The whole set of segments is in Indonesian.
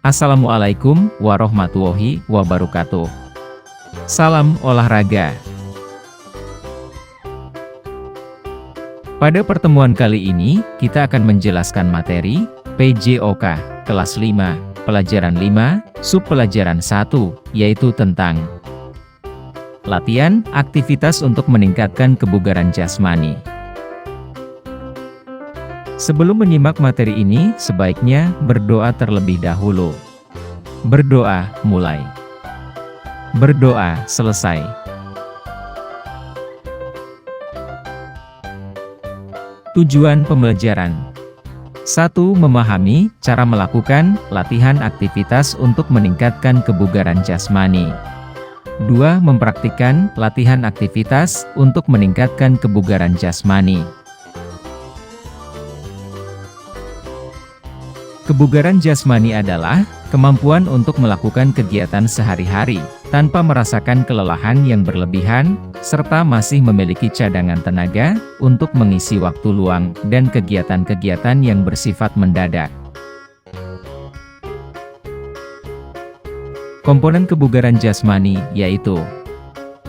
Assalamualaikum warahmatullahi wabarakatuh. Salam olahraga. Pada pertemuan kali ini, kita akan menjelaskan materi PJOK kelas 5, pelajaran 5, subpelajaran 1, yaitu tentang latihan aktivitas untuk meningkatkan kebugaran jasmani. Sebelum menyimak materi ini, sebaiknya berdoa terlebih dahulu. Berdoa, mulai. Berdoa, selesai. Tujuan pembelajaran: 1. Memahami cara melakukan latihan aktivitas untuk meningkatkan kebugaran jasmani. 2. Mempraktikkan latihan aktivitas untuk meningkatkan kebugaran jasmani. Kebugaran jasmani adalah kemampuan untuk melakukan kegiatan sehari-hari tanpa merasakan kelelahan yang berlebihan, serta masih memiliki cadangan tenaga untuk mengisi waktu luang dan kegiatan-kegiatan yang bersifat mendadak. Komponen kebugaran jasmani yaitu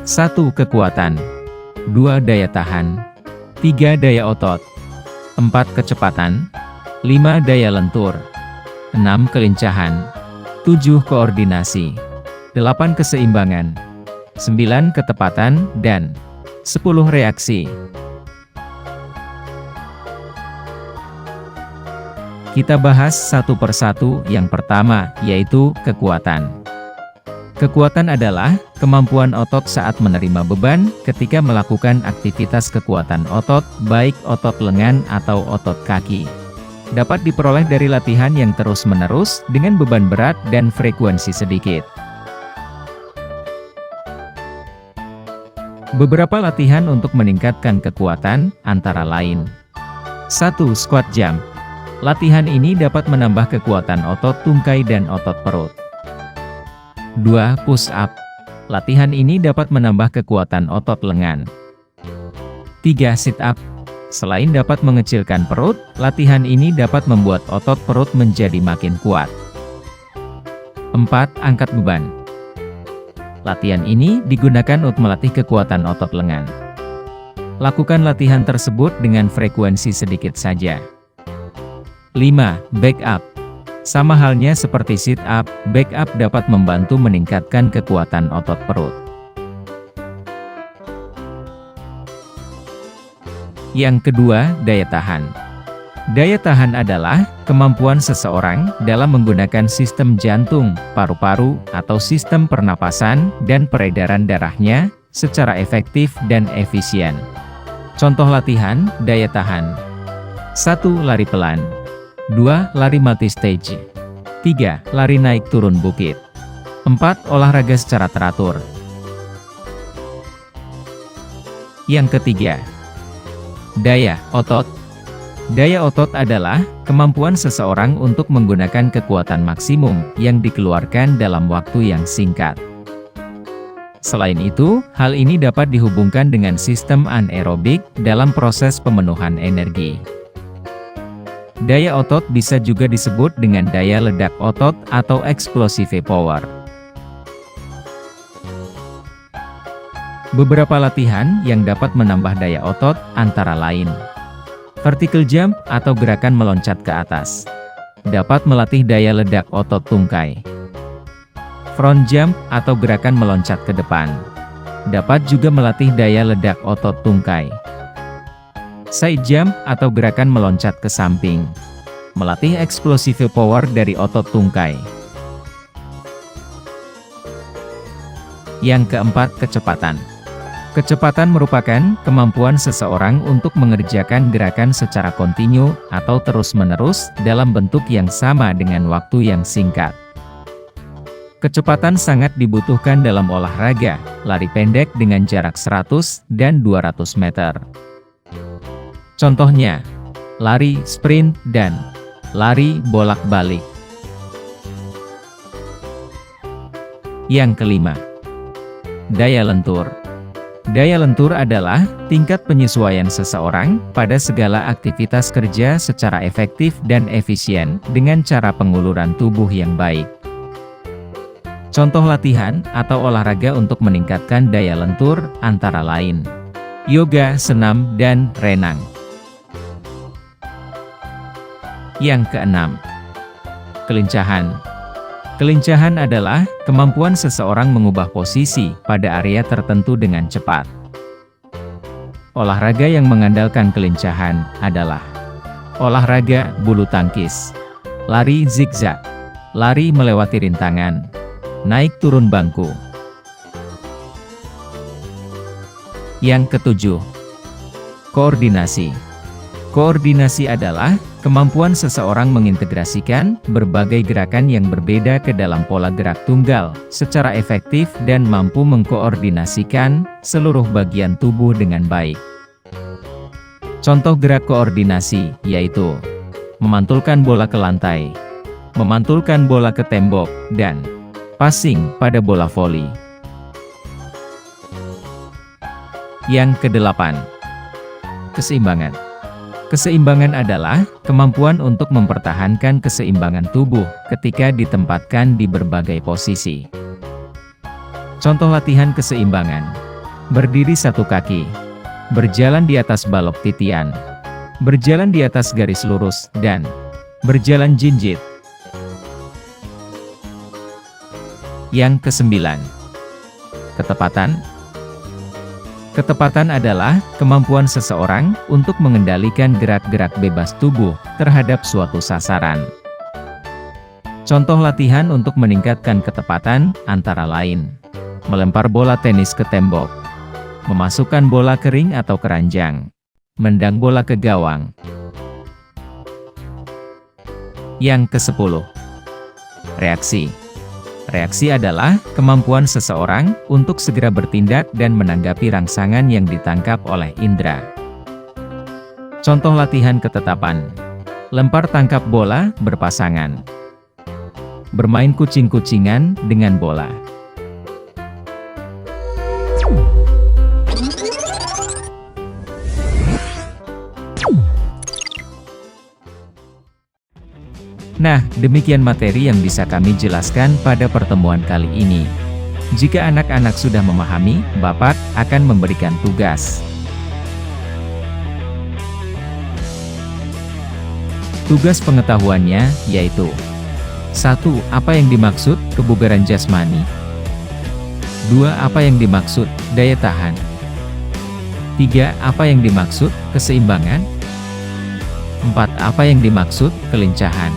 1. Kekuatan, 2. Daya tahan, 3. Daya otot, 4. Kecepatan, 5. Daya lentur, 6. Kelincahan, 7. Koordinasi, 8. Keseimbangan, 9. Ketepatan, dan 10. Reaksi. Kita bahas satu persatu. Yang pertama, yaitu kekuatan. Kekuatan adalah kemampuan otot saat menerima beban ketika melakukan aktivitas. Kekuatan otot, baik otot lengan atau otot kaki, dapat diperoleh dari latihan yang terus-menerus dengan beban berat dan frekuensi sedikit. Beberapa latihan untuk meningkatkan kekuatan, antara lain 1. Squat jump. Latihan ini dapat menambah kekuatan otot tungkai dan otot perut. 2. Push up. Latihan ini dapat menambah kekuatan otot lengan. 3. Sit up. Selain dapat mengecilkan perut, latihan ini dapat membuat otot perut menjadi makin kuat. 4. Angkat beban. Latihan ini digunakan untuk melatih kekuatan otot lengan. Lakukan latihan tersebut dengan frekuensi sedikit saja. 5. Back up. Sama halnya seperti sit up, back up dapat membantu meningkatkan kekuatan otot perut. Yang kedua, daya tahan. Daya tahan adalah kemampuan seseorang dalam menggunakan sistem jantung, paru-paru, atau sistem pernapasan dan peredaran darahnya secara efektif dan efisien. Contoh latihan daya tahan: 1. Lari pelan, 2. Lari multi-stage, 3. Lari naik turun bukit, 4. Olahraga secara teratur. Yang ketiga, daya otot. Daya otot adalah kemampuan seseorang untuk menggunakan kekuatan maksimum yang dikeluarkan dalam waktu yang singkat. Selain itu, hal ini dapat dihubungkan dengan sistem anaerobik dalam proses pemenuhan energi. Daya otot bisa juga disebut dengan daya ledak otot atau explosive power. Beberapa latihan yang dapat menambah daya otot, antara lain vertical jump atau gerakan meloncat ke atas, dapat melatih daya ledak otot tungkai. Front jump atau gerakan meloncat ke depan, dapat juga melatih daya ledak otot tungkai. Side jump atau gerakan meloncat ke samping, melatih explosive power dari otot tungkai. Yang keempat, kecepatan. Kecepatan merupakan kemampuan seseorang untuk mengerjakan gerakan secara kontinu atau terus-menerus dalam bentuk yang sama dengan waktu yang singkat. Kecepatan sangat dibutuhkan dalam olahraga, lari pendek dengan jarak 100 dan 200 meter. Contohnya, lari sprint dan lari bolak-balik. Yang kelima, daya lentur. Daya lentur adalah tingkat penyesuaian seseorang pada segala aktivitas kerja secara efektif dan efisien dengan cara penguluran tubuh yang baik. Contoh latihan atau olahraga untuk meningkatkan daya lentur antara lain yoga, senam, dan renang. Yang keenam, kelincahan. Kelincahan adalah kemampuan seseorang mengubah posisi pada area tertentu dengan cepat. Olahraga yang mengandalkan kelincahan adalah olahraga bulu tangkis, lari zigzag, lari melewati rintangan, naik turun bangku. Yang ketujuh, koordinasi. Koordinasi adalah kemampuan seseorang mengintegrasikan berbagai gerakan yang berbeda ke dalam pola gerak tunggal secara efektif dan mampu mengkoordinasikan seluruh bagian tubuh dengan baik. Contoh gerak koordinasi yaitu memantulkan bola ke lantai, memantulkan bola ke tembok, dan passing pada bola voli. Yang kedelapan, keseimbangan. Keseimbangan adalah kemampuan untuk mempertahankan keseimbangan tubuh ketika ditempatkan di berbagai posisi. Contoh latihan keseimbangan: berdiri satu kaki, berjalan di atas balok titian, berjalan di atas garis lurus, dan berjalan jinjit. Yang kesembilan, ketepatan. Ketepatan adalah kemampuan seseorang untuk mengendalikan gerak-gerak bebas tubuh terhadap suatu sasaran. Contoh latihan untuk meningkatkan ketepatan antara lain melempar bola tenis ke tembok, memasukkan bola ke ring atau keranjang, mendang bola ke gawang. Yang ke-10, reaksi. Reaksi adalah kemampuan seseorang untuk segera bertindak dan menanggapi rangsangan yang ditangkap oleh indera. Contoh latihan ketetapan: lempar tangkap bola berpasangan, bermain kucing-kucingan dengan bola. Nah, demikian materi yang bisa kami jelaskan pada pertemuan kali ini. Jika anak-anak sudah memahami, Bapak akan memberikan tugas. Tugas pengetahuannya yaitu 1. Apa yang dimaksud kebugaran jasmani? 2. Apa yang dimaksud daya tahan? 3. Apa yang dimaksud keseimbangan? 4. Apa yang dimaksud kelincahan?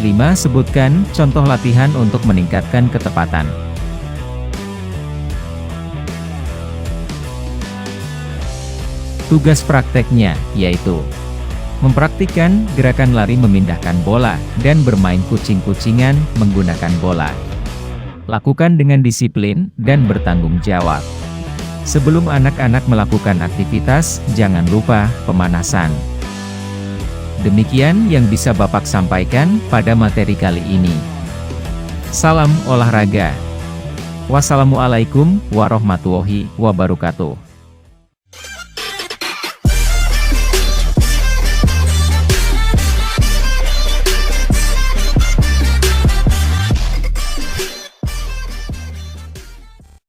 5. Sebutkan contoh latihan untuk meningkatkan ketepatan. Tugas prakteknya yaitu mempraktikkan gerakan lari memindahkan bola dan bermain kucing-kucingan menggunakan bola. Lakukan dengan disiplin dan bertanggung jawab. Sebelum anak-anak melakukan aktivitas, jangan lupa pemanasan. Demikian yang bisa Bapak sampaikan pada materi kali ini. Salam olahraga. Wassalamualaikum warahmatullahi wabarakatuh.